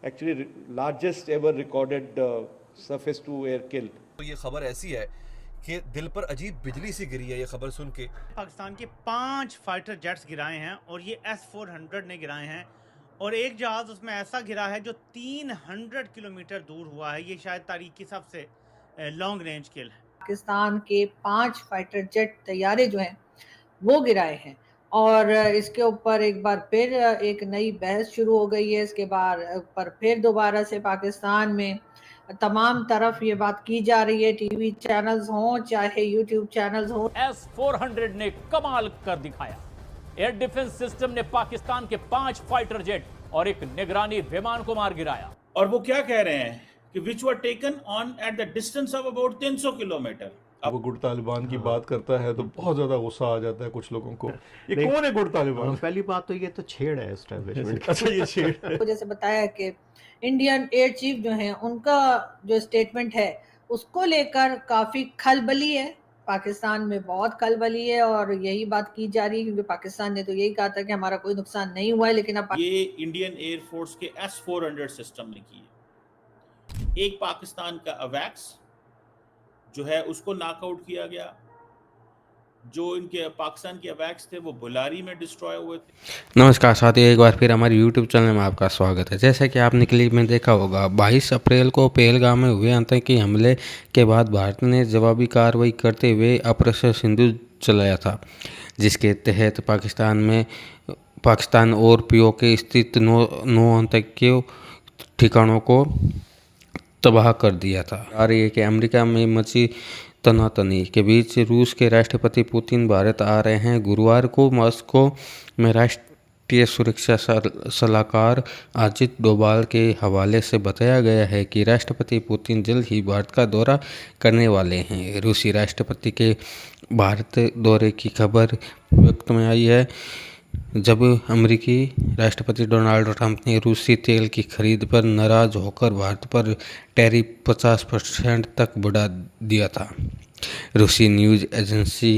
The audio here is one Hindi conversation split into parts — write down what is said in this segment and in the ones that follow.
actually largest ever recorded surface to air kill. तो ये खबर ऐसी है कि दिल पर अजीब बिजली सी गिरी है ये खबर सुन के। पाकिस्तान के 5 फाइटर जेट्स गिराए हैं और ये S-400 ने गिराए हैं और एक जहाज़ उसमें ऐसा गिरा है जो 300 किलोमीटर दूर हुआ है। ये शायद तारीख की सबसे लॉन्ग रेंज किल है। पाकिस्तान के 5 फाइटर जेट तैयारे जो हैं वो गिराए हैं और इसके ऊपर एक बार फिर एक नई बहस शुरू हो गई है। इसके बाद पर फिर दोबारा से पाकिस्तान में तमाम तरफ ये बात की जा रही है, टीवी चैनल्स हों चाहे यूट्यूब चैनल्स हों। S-400 ने कमाल कर दिखाया। एयर डिफेंस सिस्टम ने पाकिस्तान के 5 फाइटर जेट और एक निगरानी विमान को मार गिराया। और वो क्या कह रहे हैं कि which were taken on at the distance of about 300 kilometre. वो गुड तालिबान की बात करता है तो बहुत ज्यादा गुस्सा आ जाता है कुछ लोगों को। ये कौन है गुड तालिबान? पहली बात तो ये तो छेड़ है एस्टैब्लिशमेंट। अच्छा, ये छेड़ है। तो जैसे बताया कि इंडियन एयर चीफ जो हैं उनका जो स्टेटमेंट है उसको लेकर काफी खलबली है। पाकिस्तान में बहुत खलबली है और यही बात की जा रही है क्योंकि पाकिस्तान ने तो यही कहा था कि हमारा कोई नुकसान नहीं हुआ है, लेकिन अब ये इंडियन एयरफोर्स के S-400 सिस्टम ने की है। एक पाकिस्तान का अवैक्स जो है उसको नॉकआउट किया गया। जो इनके पाकिस्तान के अवैक्स थे वो बुलारी में डिस्ट्रॉय हुए थे। नमस्कार साथियों, एक बार फिर हमारे YouTube चैनल में आपका स्वागत है। जैसा कि आपने क्लिप में देखा होगा, 22 अप्रैल को पहलगाम में हुए आतंकी हमले के बाद भारत ने जवाबी कार्रवाई करते हुए ऑपरेशन सिंधु चलाया था, जिसके तहत पाकिस्तान और POK स्थित नौ आतंकी ठिकानों को तबाह कर दिया था। आ रही है कि अमेरिका में मची तनातनी के बीच रूस के राष्ट्रपति पुतिन भारत आ रहे हैं। गुरुवार को मॉस्को में राष्ट्रीय सुरक्षा सलाहकार अजित डोभाल के हवाले से बताया गया है कि राष्ट्रपति पुतिन जल्द ही भारत का दौरा करने वाले हैं। रूसी राष्ट्रपति के भारत दौरे की खबर वक्त में आई है जब अमेरिकी राष्ट्रपति डोनाल्ड ट्रंप ने रूसी तेल की खरीद पर नाराज होकर भारत पर टैरिफ 50% तक बढ़ा दिया था। रूसी न्यूज़ एजेंसी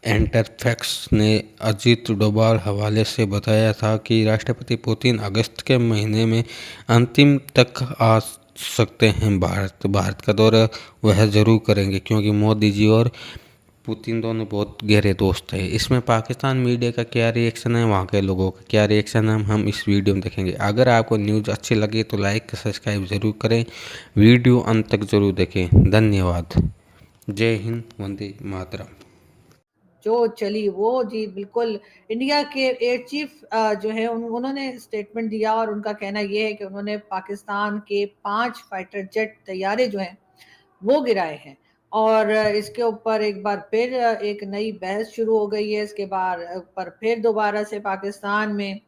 इंटरफैक्स ने अजित डोभाल हवाले से बताया था कि राष्ट्रपति पुतिन अगस्त के महीने में अंतिम तक आ सकते हैं। भारत का दौरा वह जरूर करेंगे क्योंकि मोदी जी और पुतिन दोनों बहुत गहरे दोस्त हैं। इसमें पाकिस्तान मीडिया का क्या रिएक्शन है, वहाँ के लोगों का क्या रिएक्शन है, हम इस वीडियो में देखेंगे। अगर आपको न्यूज़ अच्छी लगे तो लाइक सब्सक्राइब ज़रूर करें, वीडियो अंत तक ज़रूर देखें। धन्यवाद। जय हिंद, वंदे मातरम। जो चली वो जी बिल्कुल इंडिया के एयर चीफ जो है उन्होंने स्टेटमेंट दिया और उनका कहना ये है कि उन्होंने पाकिस्तान के 5 फाइटर जेट तैयारे जो हैं वो गिराए हैं और इसके ऊपर एक बार फिर एक नई बहस शुरू हो गई है। इसके बाद पर फिर दोबारा से पाकिस्तान में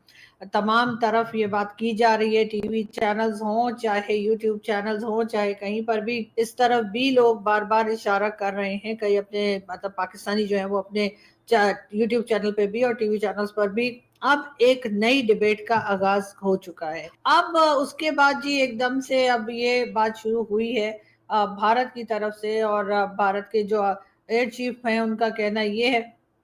तमाम तरफ ये बात की जा रही है, टीवी चैनल्स हों चाहे यूट्यूब चैनल्स हों चाहे कहीं पर भी, इस तरफ भी लोग बार बार इशारा कर रहे हैं। कई अपने मतलब पाकिस्तानी जो है वो अपने यूट्यूब चैनल पे भी और टीवी चैनल्स पर भी अब एक नई डिबेट का आगाज हो चुका है। अब उसके बाद जी एकदम से अब ये बात शुरू हुई है भारत की तरफ से और भारत के जो एयर चीफ हैं उनका कहना ये है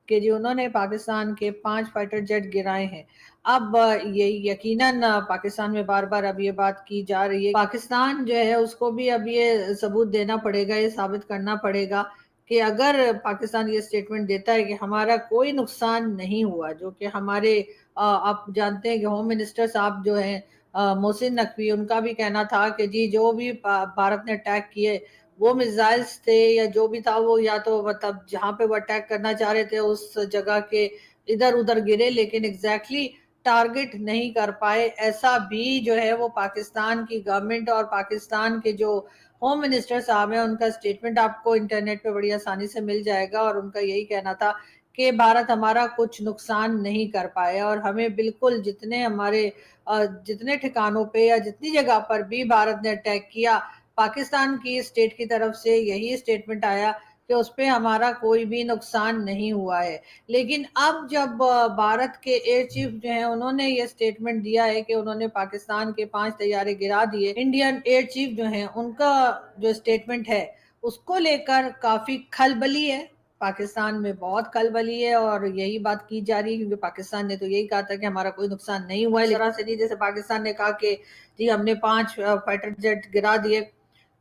कि जी उन्होंने पाकिस्तान के 5 फाइटर जेट गिराए हैं। अब ये यकीनन पाकिस्तान में बार बार अब ये बात की जा रही है। पाकिस्तान जो है उसको भी अब ये सबूत देना पड़ेगा, ये साबित करना पड़ेगा कि अगर पाकिस्तान ये स्टेटमेंट देता है कि हमारा कोई नुकसान नहीं हुआ, जो कि हमारे आप जानते हैं कि होम मिनिस्टर साहब जो हैं मोहसिन नकवी, उनका भी कहना था कि जी जो भी भारत ने अटैक किए वो मिसाइल्स थे या जो भी था वो या तो मतलब जहाँ पे वो अटैक करना चाह रहे थे उस जगह के इधर उधर गिरे, लेकिन एग्जैक्टली टारगेट नहीं कर पाए। ऐसा भी जो है वो पाकिस्तान की गवर्नमेंट और पाकिस्तान के जो होम मिनिस्टर साहब हैं उनका स्टेटमेंट आपको इंटरनेट पे बड़ी आसानी से मिल जाएगा और उनका यही कहना था कि भारत हमारा कुछ नुकसान नहीं कर पाया और हमें बिल्कुल जितने ठिकानों पे या जितनी जगह पर भी भारत ने अटैक किया, पाकिस्तान की स्टेट की तरफ से यही स्टेटमेंट आया कि उस पे हमारा कोई भी नुकसान नहीं हुआ है। लेकिन अब जब भारत के एयर चीफ जो हैं उन्होंने ये स्टेटमेंट दिया है कि उन्होंने पाकिस्तान के 5 तैयारे गिरा दिए, इंडियन एयर चीफ जो हैं उनका जो स्टेटमेंट है उसको लेकर काफी खलबली है। पाकिस्तान में बहुत खलबली है और यही बात की जा रही है, क्योंकि पाकिस्तान ने तो यही कहा था कि हमारा कोई नुकसान नहीं हुआ है। तरह से नहीं, जैसे पाकिस्तान ने कहा कि जी हमने 5 फाइटर जेट गिरा दिए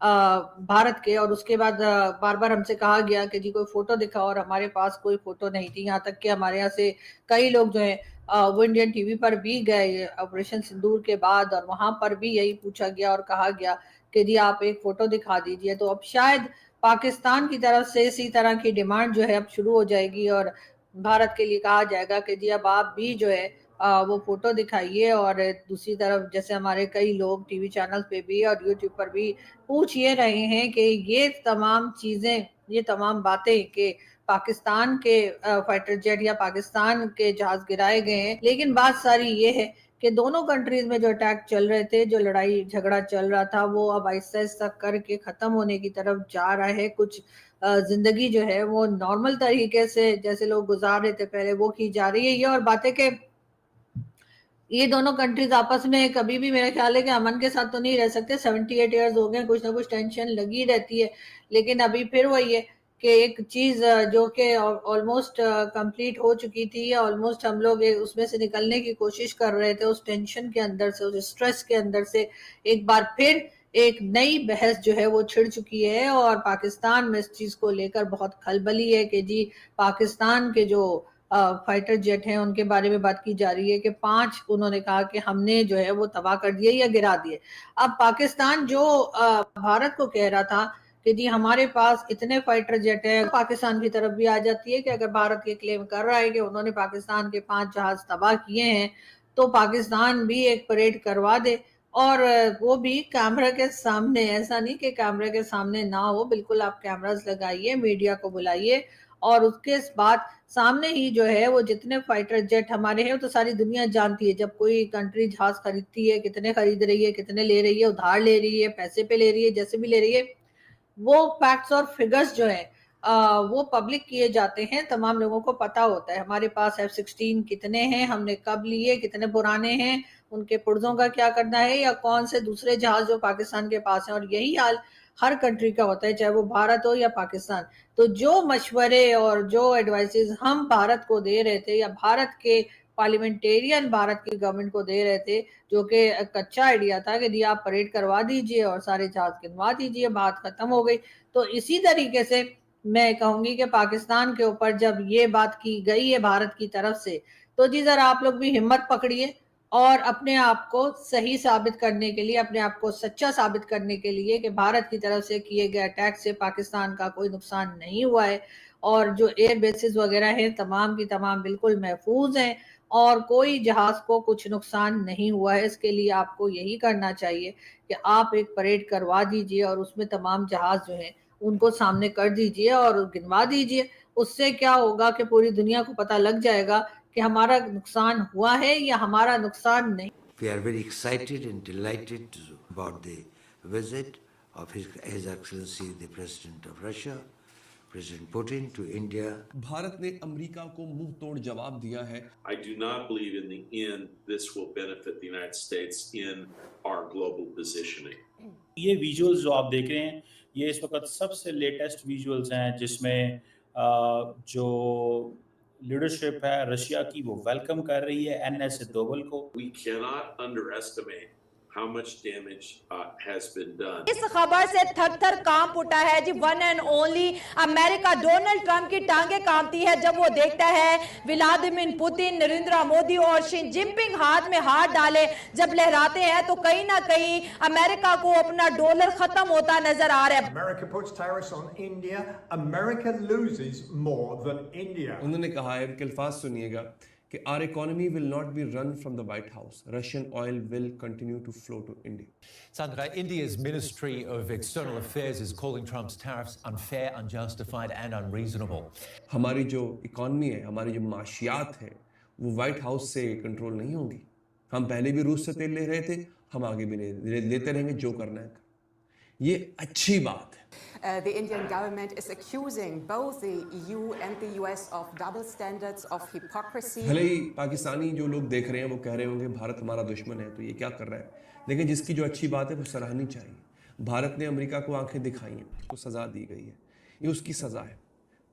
भारत के, और उसके बाद बार बार हमसे कहा गया कि जी कोई फोटो दिखाओ, और हमारे पास कोई फोटो नहीं थी। यहाँ तक कि हमारे यहाँ से कई लोग जो है वो इंडियन टीवी पर भी गए ऑपरेशन सिंदूर के बाद, और वहां पर भी यही पूछा गया और कहा गया कि जी आप एक फोटो दिखा दीजिए। तो अब शायद पाकिस्तान की तरफ से इसी तरह की डिमांड जो है अब शुरू हो जाएगी, और भारत के लिए कहा जाएगा कि जी अब आप भी जो है वो फोटो दिखाइए। और दूसरी तरफ जैसे हमारे कई लोग टीवी चैनल पे भी और यूट्यूब पर भी पूछ ये रहे हैं कि ये तमाम चीजें, ये तमाम बातें कि पाकिस्तान के फाइटर जेट या पाकिस्तान के जहाज गिराए गए हैं, लेकिन बात सारी ये है कि दोनों कंट्रीज में जो अटैक चल रहे थे, जो लड़ाई झगड़ा चल रहा था, वो अब आहिस्ता आहिस्ता करके खत्म होने की तरफ जा रहा है। कुछ जिंदगी जो है वो नॉर्मल तरीके से जैसे लोग गुजार रहे थे पहले वो की जा रही है। ये और बातें के ये दोनों कंट्रीज आपस में कभी भी मेरा ख्याल है कि अमन के साथ तो नहीं रह सकते। 78 ईयर्स हो गए, कुछ ना कुछ टेंशन लगी रहती है, लेकिन अभी फिर वही है कि एक चीज जो कि ऑलमोस्ट कंप्लीट हो चुकी थी, ऑलमोस्ट हम लोग उसमें से निकलने की कोशिश कर रहे थे, उस टेंशन के अंदर से, उस स्ट्रेस के अंदर से एक बार फिर एक नई बहस जो है वो छिड़ चुकी है। और पाकिस्तान में इस चीज को लेकर बहुत खलबली है कि जी पाकिस्तान के जो फाइटर जेट हैं उनके बारे में बात की जा रही है कि 5 उन्होंने कहा कि हमने जो है वो तबाह कर दिए या गिरा दिए। अब पाकिस्तान जो भारत को कह रहा था कि जी हमारे पास इतने फाइटर जेट हैं, पाकिस्तान की तरफ भी आ जाती है कि अगर भारत ये क्लेम कर रहा है कि उन्होंने पाकिस्तान के 5 जहाज तबाह किए हैं, तो पाकिस्तान भी एक परेड करवा दे, और वो भी कैमरा के सामने। ऐसा नहीं कि कैमरा के सामने ना हो, बिल्कुल आप कैमरास लगाइए, मीडिया को बुलाइए, और उसके बाद सामने ही जो है वो जितने फाइटर जेट हमारे हैं, तो सारी दुनिया जानती है जब कोई कंट्री जहाज खरीदती है, कितने खरीद रही है, कितने ले रही है, उधार ले रही है, पैसे पे ले रही है, जैसे भी ले रही है, वो फैक्ट्स और फिगर्स जो है वो पब्लिक किए जाते हैं, तमाम लोगों को पता होता है हमारे पास F-16 कितने हैं, हमने कब लिए, कितने पुराने हैं, उनके पुर्जों का क्या करना है, या कौन से दूसरे जहाज जो पाकिस्तान के पास हैं। और यही हाल हर कंट्री का होता है, चाहे वो भारत हो या पाकिस्तान। तो जो मशवरे और जो एडवाइसेस हम भारत को दे रहे थे, या भारत के पार्लियामेंटेरियन भारत की गवर्नमेंट को दे रहे थे, जो कि कच्चा आइडिया था कि जी आप परेड करवा दीजिए और सारे जहाज गिनवा दीजिए, बात खत्म हो गई। तो इसी तरीके से मैं कहूंगी कि पाकिस्तान के ऊपर जब ये बात की गई है भारत की तरफ से, तो जी जरा आप लोग भी हिम्मत पकड़िए और अपने आप को सही साबित करने के लिए, अपने आप को सच्चा साबित करने के लिए कि भारत की तरफ से किए गए अटैक से पाकिस्तान का कोई नुकसान नहीं हुआ है, और जो एयर बेसिस वगैरह हैं तमाम की तमाम बिल्कुल महफूज हैं, और कोई जहाज को कुछ नुकसान नहीं हुआ है। इसके लिए आपको यही करना चाहिए कि आप एक परेड करवा दीजिए और उसमें तमाम जहाज जो हैं उनको सामने कर दीजिए और गिनवा दीजिए। उससे क्या होगा कि पूरी दुनिया को पता लग जाएगा कि हमारा नुकसान हुआ है या हमारा नुकसान नहीं। We are very excited and delighted about the visit of His Excellency the President of Russia, President Putin, to India. Bharat ने अमेरिका को मुंह तोड़ जवाब दिया है। I do not believe in the end this will benefit the United States in our global positioning. ये विजुअल्स जो आप देख रहे हैं, ये इस वक्त सबसे लेटेस्ट विजुअल्स हैं जिसमें जो लीडरशिप है रशिया की वो वेलकम कर रही है NS दोवल को। We cannot underestimate how much damage has been done. इस खबर से थर-थर कांप उठा है जी। One and only America Donald Trump की टांगे कांपती है जब वो देखता है व्लादिमीर पुतिन, नरेंद्र मोदी और शी जिनपिंग हाथ में हाथ डाले जब लहराते हैं, तो कहीं ना कहीं अमेरिका को अपना डॉलर खत्म होता नजर आ रहा है। America puts tariffs on India, America loses more than India. उन्होंने कहा है, उनके अल्फाज सुनिएगा, कि our economy will not be run from the White House. Russian oil will continue to flow to India. Sandra, India's Ministry of External Affairs is calling Trump's tariffs unfair, unjustified and unreasonable. हमारी जो इकॉनमी है, हमारी जो माशियात है, वो व्हाइट हाउस से कंट्रोल नहीं होगी। हम पहले भी रूस से तेल ले रहे थे, हम आगे भी लेते रहेंगे, जो करना है। ये अच्छी बात है। The Indian government is accusing both the EU and the US of double standards, of hypocrisy. भले ही पाकिस्तानी जो लोग देख रहे हैं वो कह रहे होंगे भारत हमारा दुश्मन है, तो ये क्या कर रहा है, लेकिन जिसकी जो अच्छी बात है वो सराहनी चाहिए। भारत ने अमेरिका को आंखें दिखाई हैं, उसको सज़ा दी गई है, ये उसकी सज़ा है।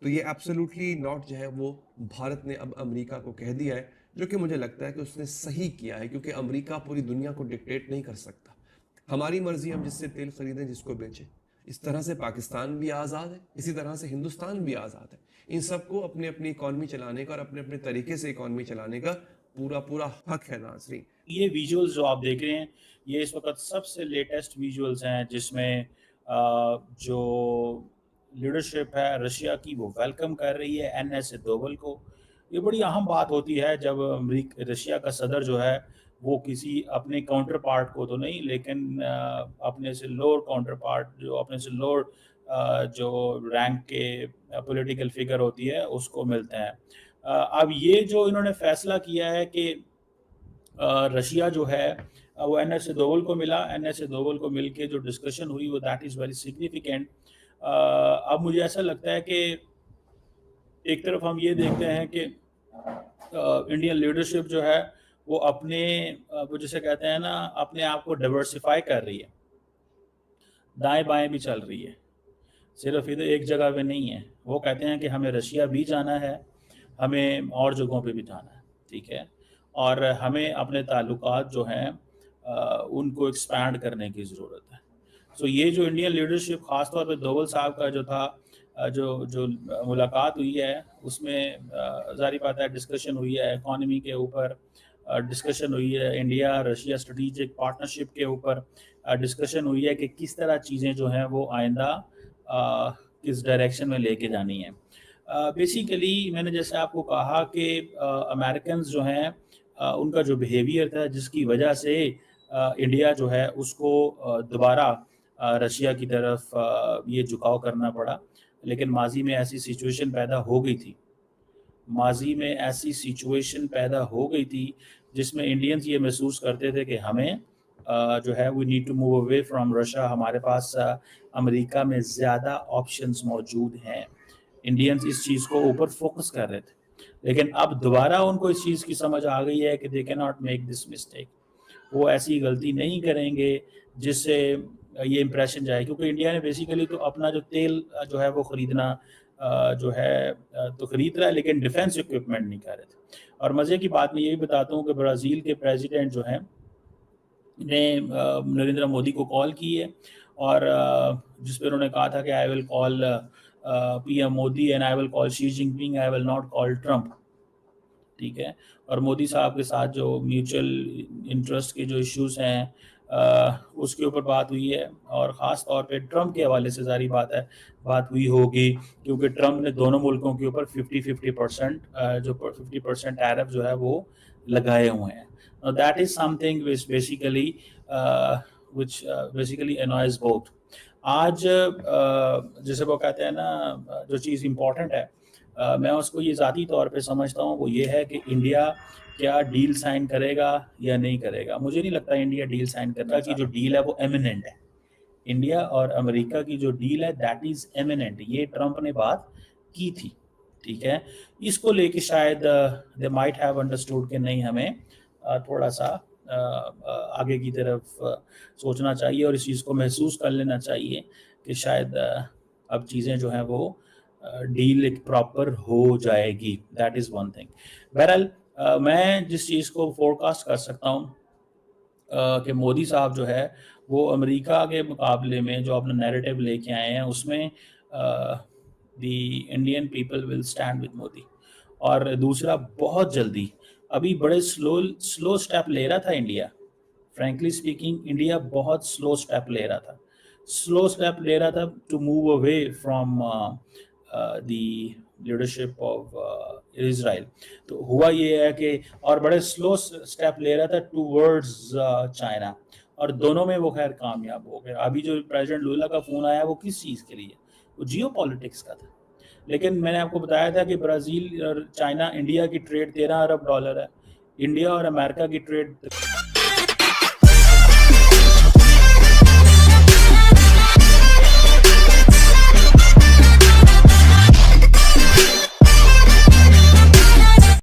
तो ये एब्सोल्युटली नॉट जो है वो भारत ने अब अमेरिका को कह दिया है, जो कि मुझे लगता है कि उसने सही किया है, क्योंकि अमेरिका पूरी दुनिया को डिक्टेट नहीं कर सकता। हमारी मर्जी हम जिससे तेल खरीदें, जिसको बेचें। इस तरह से पाकिस्तान भी आज़ाद है, इसी तरह से हिंदुस्तान भी आज़ाद है। इन सबको अपने अपनी इकॉनमी चलाने का और अपने अपने तरीके से इकॉनमी चलाने का पूरा पूरा हक है नाज़रीन। ये विजुअल्स जो आप देख रहे हैं, ये इस वक्त सबसे लेटेस्ट विजुअल्स हैं, जिसमें जो लीडरशिप है रशिया की वो वेलकम कर रही है NS दोवल को। ये बड़ी अहम बात होती है जब रशिया का सदर जो है वो किसी अपने काउंटर पार्ट को तो नहीं, लेकिन अपने से लोअर काउंटर पार्ट, जो अपने से लोअर जो रैंक के पॉलिटिकल फिगर होती है उसको मिलते हैं। अब ये जो इन्होंने फैसला किया है कि रशिया जो है वो NS दोवल को मिला, NS दोवल को मिल के जो डिस्कशन हुई वो दैट इज़ वेरी सिग्निफिकेंट। अब मुझे ऐसा लगता है कि एक तरफ हम ये देखते हैं कि इंडियन लीडरशिप जो है वो अपने वो जिसे कहते हैं ना, अपने आप को डाइवर्सिफाई कर रही है, दाएं बाएं भी चल रही है, सिर्फ इधर एक जगह पे नहीं है। वो कहते हैं कि हमें रशिया भी जाना है, हमें और जगहों पे भी जाना है, ठीक है, और हमें अपने ताल्लुकात जो हैं उनको एक्सपैंड करने की ज़रूरत है। सो ये जो इंडियन लीडरशिप ख़ासतौर पे दोवल साहब का जो था जो मुलाकात हुई है उसमें ज़ाहिर बात है डिस्कशन हुई है इकॉनमी के ऊपर, डिस्कशन हुई है इंडिया रशिया स्ट्रेटेजिक पार्टनरशिप के ऊपर, डिस्कशन हुई है कि किस तरह चीज़ें जो हैं वो आइंदा किस डायरेक्शन में लेके जानी है। बेसिकली मैंने जैसे आपको कहा कि अमेरिकन्स जो हैं उनका जो बिहेवियर था जिसकी वजह से इंडिया जो है उसको दोबारा रशिया की तरफ ये झुकाव करना पड़ा, लेकिन माजी में ऐसी सिचुएशन पैदा हो गई थी, माजी में ऐसी सिचुएशन पैदा हो गई थी जिसमें इंडियंस ये महसूस करते थे कि हमें जो है we need to move away from Russia, हमारे पास अमेरिका में ज़्यादा ऑप्शंस मौजूद हैं। इंडियंस इस चीज़ को ऊपर फोकस कर रहे थे, लेकिन अब दोबारा उनको इस चीज़ की समझ आ गई है कि they can not make this mistake, वो ऐसी गलती नहीं करेंगे जिससे ये इम्प्रेशन जाए, क्योंकि इंडिया ने बेसिकली तो अपना जो तेल जो है वो ख़रीदना जो है तो ख़रीद रहा है, लेकिन डिफेंस इक्विपमेंट नहीं कर रहे थे। और मज़े की बात मैं ये भी बताता हूँ कि ब्राज़ील के प्रेसिडेंट जो हैं ने नरेंद्र मोदी को कॉल की है, और जिस पर उन्होंने कहा था कि I will call PM Modi and I will call Xi Jinping, I will not call Trump, ठीक है। और मोदी साहब के साथ जो म्यूचुअल इंटरेस्ट के जो इश्यूज हैं उसके ऊपर बात हुई है, और ख़ास तौर पे ट्रम्प के हवाले से सारी बात हुई होगी, क्योंकि ट्रम्प ने दोनों मुल्कों के ऊपर 50% जो 50% टैरिफ जो है वो लगाए हुए हैं। That is something which basically annoys both। आज जैसे वो कहते हैं ना, जो चीज़ इम्पॉर्टेंट है मैं उसको ये ज़ाती तौर पे समझता हूँ, वो ये है कि इंडिया क्या डील साइन करेगा या नहीं करेगा। मुझे नहीं लगता इंडिया डील साइन करता, कि जो डील है वो एमिनेंट है। इंडिया और अमेरिका की जो डील है दैट इज़ एमिनेंट, ये ट्रम्प ने बात की थी, ठीक है। इसको लेके शायद दे माइट हैव अंडरस्टूड कि नहीं, हमें थोड़ा सा आगे की तरफ सोचना चाहिए और इस चीज़ को महसूस कर लेना चाहिए कि शायद अब चीज़ें जो हैं वो डील एक प्रॉपर हो जाएगी, दैट इज़ वन थिंग। बहरहाल मैं जिस चीज़ को फोरकास्ट कर सकता हूँ कि मोदी साहब जो है वो अमेरिका के मुकाबले में जो अपना नैरेटिव लेके आए हैं उसमें the Indian people will stand with Modi. और दूसरा, बहुत जल्दी अभी बड़े स्लो स्टेप ले रहा था इंडिया, फ्रैंकली स्पीकिंग इंडिया बहुत स्लो स्टेप ले रहा था to move away from the leadership of Israel. तो हुआ ये है कि, और बड़े स्लो स्टेप ले रहा था टूवर्ड्स चाइना, और दोनों में वो खैर कामयाब हो गए। अभी जो प्रेसिडेंट लूला का फ़ोन आया वो किस चीज़ के लिए, वो जियो पॉलिटिक्स का था। लेकिन मैंने आपको बताया था कि ब्राज़ील और चाइना इंडिया की ट्रेड $13 अरब है, इंडिया और अमेरिका की ट्रेड